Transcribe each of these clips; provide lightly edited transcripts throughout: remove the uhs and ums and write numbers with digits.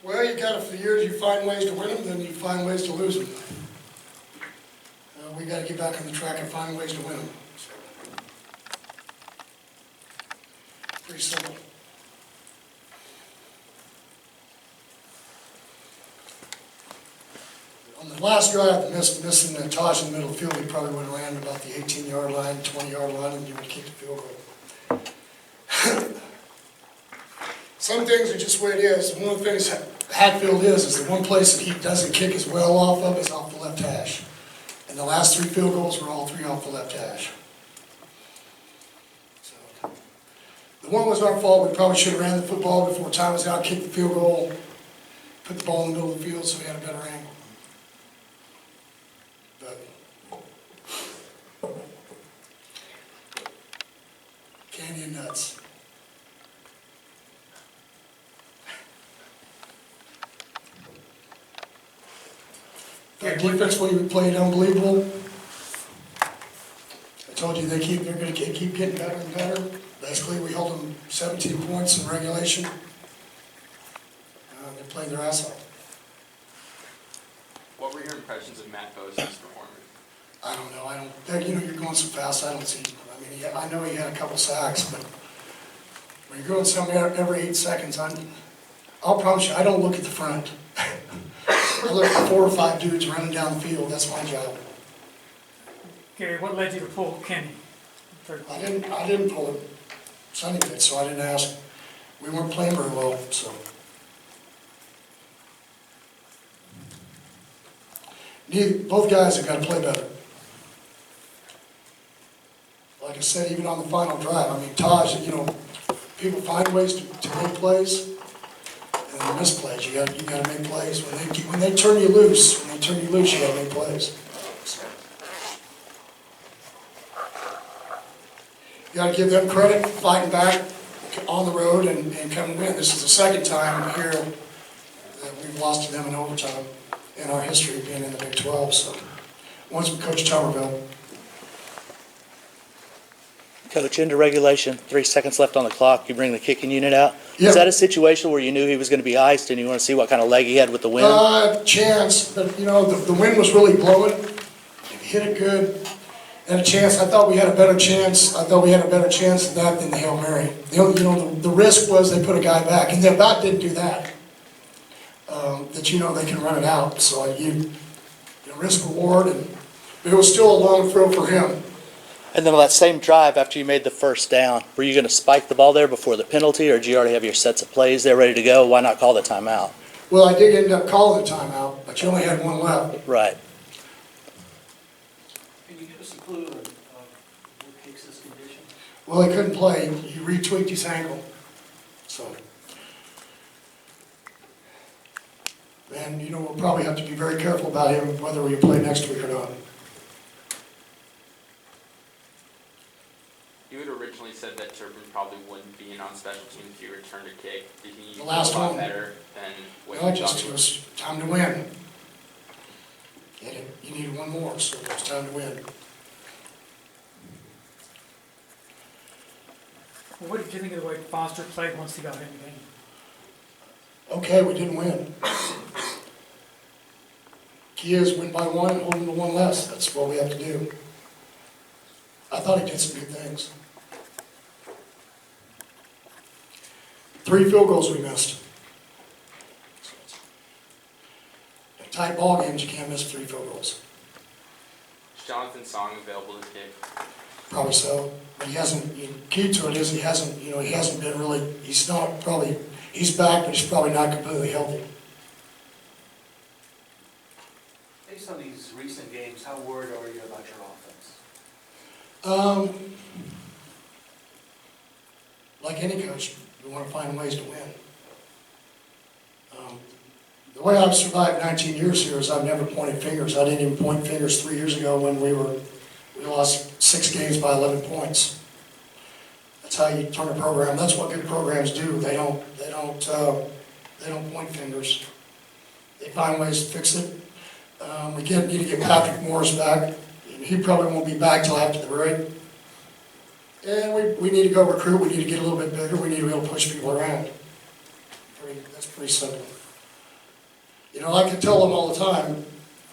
Well, you got it for the years, you find ways to win them, then you find ways to lose them. We got to get back on the track and find ways to win them. So, pretty simple. On the last drive, missing the Taj in the middle of the field, he probably would have ran about the 18-yard line, 20-yard line, and you would kick the field goal. Some things are just the way it is. One of the things Hatfield is the one place that he doesn't kick as well off of is off the left hash. And the last 3 field goals were all 3 off the left hash. So, the one was our fault. We probably should have ran the football before time was out, kicked the field goal, put the ball in the middle of the field so we had a better angle. But candy and nuts. That defense we played unbelievable. I told you they're going to keep getting better and better. Basically, we held them 17 points in regulation. They played their ass off. What were your impressions of Matt Bosa's performance? I don't know. You're going so fast. I don't see. I mean, I know he had a couple sacks, but when you're going something every 8 seconds, I'll promise you, I don't look at the front. I look at 4 or 5 dudes running down the field. That's my job. Gary, what led you to pull Kenny? I didn't pull him. Sonny did, so I didn't ask. We weren't playing very well, so. Both guys have got to play better. Like I said, even on the final drive, I mean, Taj, people find ways to make plays. And they miss plays. You got to make plays. When they turn you loose, you got to make plays. So. You got to give them credit for fighting back on the road and coming win. This is the second time here that we've lost to them in overtime in our history of being in the Big 12. So, once with Coach Tuberville. Coach, into regulation, 3 seconds left on the clock, you bring the kicking unit out. Yeah. Is that a situation where you knew he was going to be iced and you want to see what kind of leg he had with the wind? Chance, but the wind was really blowing. He hit it good. And a chance, I thought we had a better chance. I thought we had a better chance of that than the Hail Mary. The risk was they put a guy back, and they about didn't do that. They can run it out. So risk reward, but it was still a long throw for him. And then on that same drive after you made the first down, were you going to spike the ball there before the penalty, or did you already have your sets of plays there ready to go? Why not call the timeout? Well, I did end up calling the timeout, but you only had one left. Right. Can you give us a clue of what kicks this condition? Well, he couldn't play. He retweaked his ankle. So, and we'll probably have to be very careful about him whether we play next week or not. You had originally said that Turpin probably wouldn't be in on special teams if you returned a kick. Did he do a lot better than what you thought? It was time to win. You needed one more, so it was time to win. Well, what did you think of the way Foster played once he got in the game? Okay, we didn't win. Key is win by 1, hold them to 1 less. That's what we have to do. I thought he did some good things. 3 field goals we missed. In tight ball games, you can't miss 3 field goals. Is Jonathan Song available to kick? Probably so, but he hasn't. Key to it is he hasn't. He hasn't been really. He's not probably. He's back, but he's probably not completely healthy. Based on these recent games, how worried are you about your offense? Like any coach, we want to find ways to win. The way I've survived 19 years here is I've never pointed fingers. I didn't even point fingers 3 years ago when we lost 6 games by 11 points. That's how you turn a program. That's what good programs do. They don't point fingers. They find ways to fix it. We need to get Patrick Morris back. He probably won't be back till after the break. And we need to go recruit. We need to get a little bit bigger. We need to be able to push people around. That's pretty simple. You know, like I tell them all the time,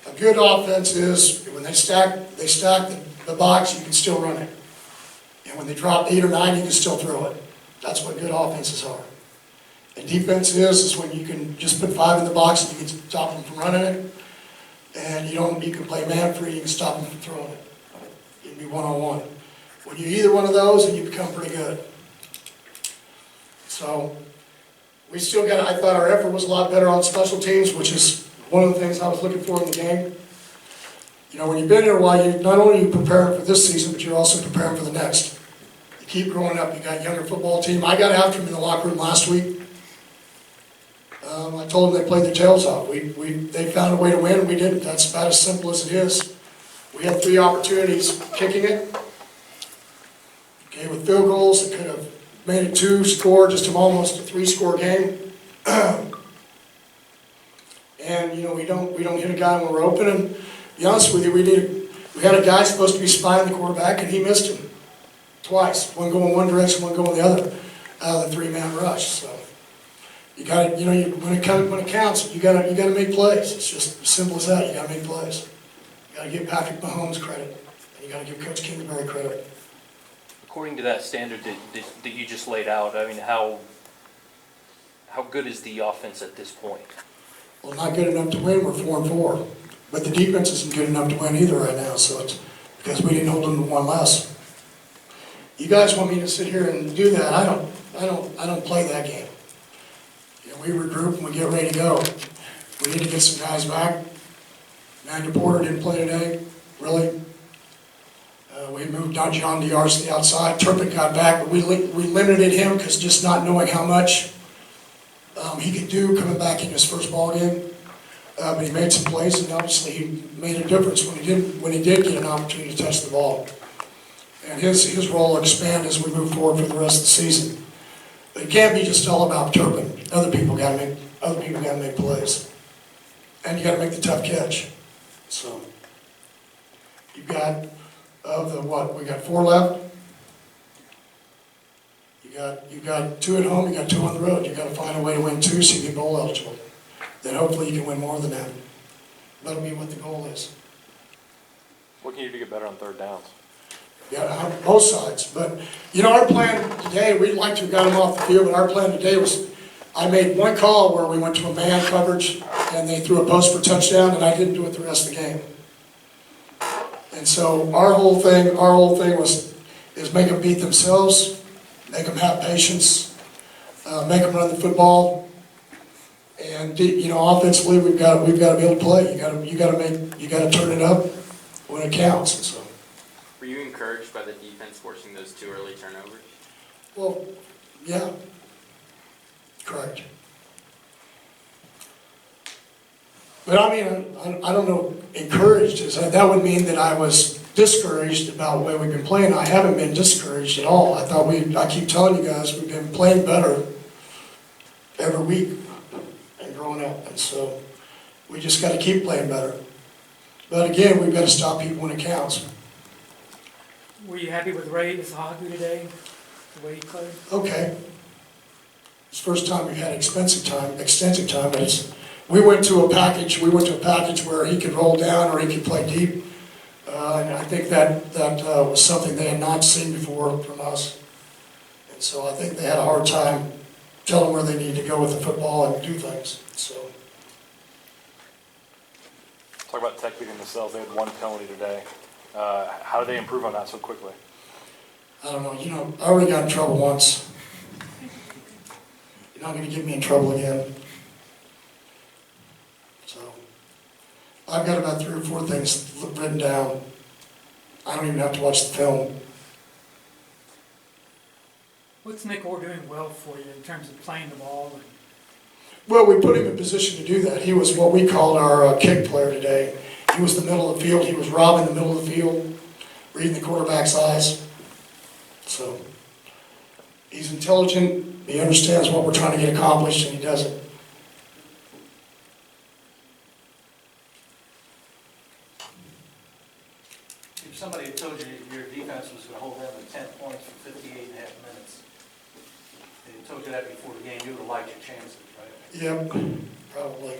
a good offense is when they stack the box, you can still run it. And when they drop 8 or 9, you can still throw it. That's what good offenses are. And defense is when you can just put 5 in the box and you can stop them from running it. And you can play man free, you can stop them from throwing it. You can be one-on-one. When you're either one of those, then you become pretty good. So, we still got, I thought our effort was a lot better on special teams, which is one of the things I was looking for in the game. You know, when you've been here a while, you not only are you preparing for this season, but you're also preparing for the next. You keep growing up, you got a younger football team. I got after them in the locker room last week. I told them they played their tails off. They found a way to win, and we didn't. That's about as simple as it is. We had 3 opportunities kicking it. Okay, with field goals, it could have made it 2-score, just almost a 3-score game. And, you know, we don't hit a guy when we're open. And to be honest with you, we had a guy supposed to be spying the quarterback, and he missed him twice. One going one direction, one going the other, out of the 3-man rush. So you got to, you know, when it counts, you got to make plays. It's just as simple as that. You got to make plays. You got to give Patrick Mahomes credit, and you got to give Coach Kingsbury credit. According to that standard that you just laid out, I mean, how good is the offense at this point? Well, not good enough to win. We're 4-4, but the defense isn't good enough to win either right now. So it's because we didn't hold them to 1 less. You guys want me to sit here and do that? I don't play that game. You know, we regroup and we get ready to go. We need to get some guys back. Manuel Porter didn't play today, really. We moved John DeYar's to the outside. Turpin got back, but we limited him because just not knowing how much he could do coming back in his first ball game. But he made some plays, and obviously he made a difference when he did get an opportunity to touch the ball. And his role will expand as we move forward for the rest of the season. But it can't be just all about Turpin. Other people got to make plays, and you got to make the tough catch. So you've got we got 4 left. You got 2 at home. You got 2 on the road. You got to find a way to win 2 so you get bowl eligible. Then hopefully you can win more than that. That'll be what the goal is. What can you do to get better on 3rd downs? Yeah, on both sides. But, you know, our plan today, we'd like to have got him off the field, but our plan today was, I made 1 call where we went to a man coverage, and they threw a post for touchdown, and I didn't do it the rest of the game. And so our whole thing is make them beat themselves, make them have patience, make them run the football, and, you know, offensively, we've got to be able to play. You got to turn it up when it counts. And so. Were you encouraged by the defense forcing those 2 early turnovers? Well, yeah, correct. But I mean, I don't know, encouraged, that would mean that I was discouraged about the way we've been playing. I haven't been discouraged at all. I keep telling you guys, we've been playing better every week and growing up. And so we just got to keep playing better. But again, we've got to stop people when it counts. Were you happy with Ray Isahaku today, the way he played? Okay. It's the first time we've had extensive time, but we went to a package where he could roll down or he could play deep. And I think that was something they had not seen before from us. And so I think they had a hard time telling where they needed to go with the football and do things. So. Talk about Tech beating themselves. They had 1 penalty today. How did they improve on that so quickly? I don't know. You know, I already got in trouble once. You're not going to get me in trouble again. So, I've got about 3 or 4 things written down. I don't even have to watch the film. What's Nick Orr doing well for you in terms of playing the ball? Well, we put him in position to do that. He was what we called our kick player today. He was the middle of the field. He was robbing the middle of the field, reading the quarterback's eyes. So, he's intelligent. He understands what we're trying to get accomplished, and he does it. If somebody had told you your defense was going to hold them to 10 points for 58 and a half minutes, and told you that before the game, you would have liked your chances, right? Yep, probably.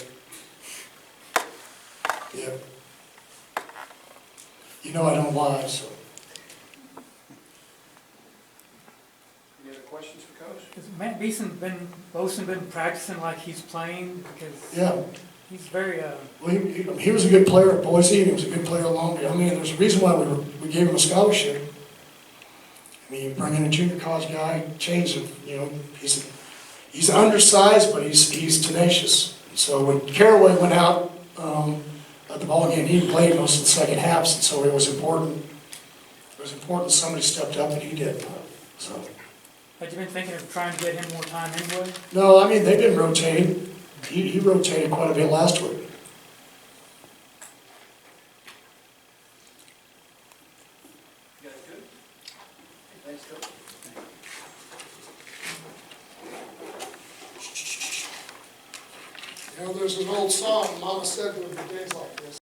Yeah. You know I don't lie, so. Any other questions for Coach? Has Matt Boson been practicing like he's playing? Because Yeah, he's very, well, he was a good player at Boise, and he was a good player along. I mean, there's a reason why we gave him a scholarship. I mean, you bring in a junior college guy, change it, you know, he's undersized, but he's tenacious. So when Caraway went out at the ball game, he played most of the second halves, and so it was important. It was important somebody stepped up, and he did. So. had you been thinking of trying to get him more time anyway? No, I mean, they've been rotating. He rotated quite a bit last week. You guys good? Thanks, Coach. You know, there's an old song, Mama said there would be days like this.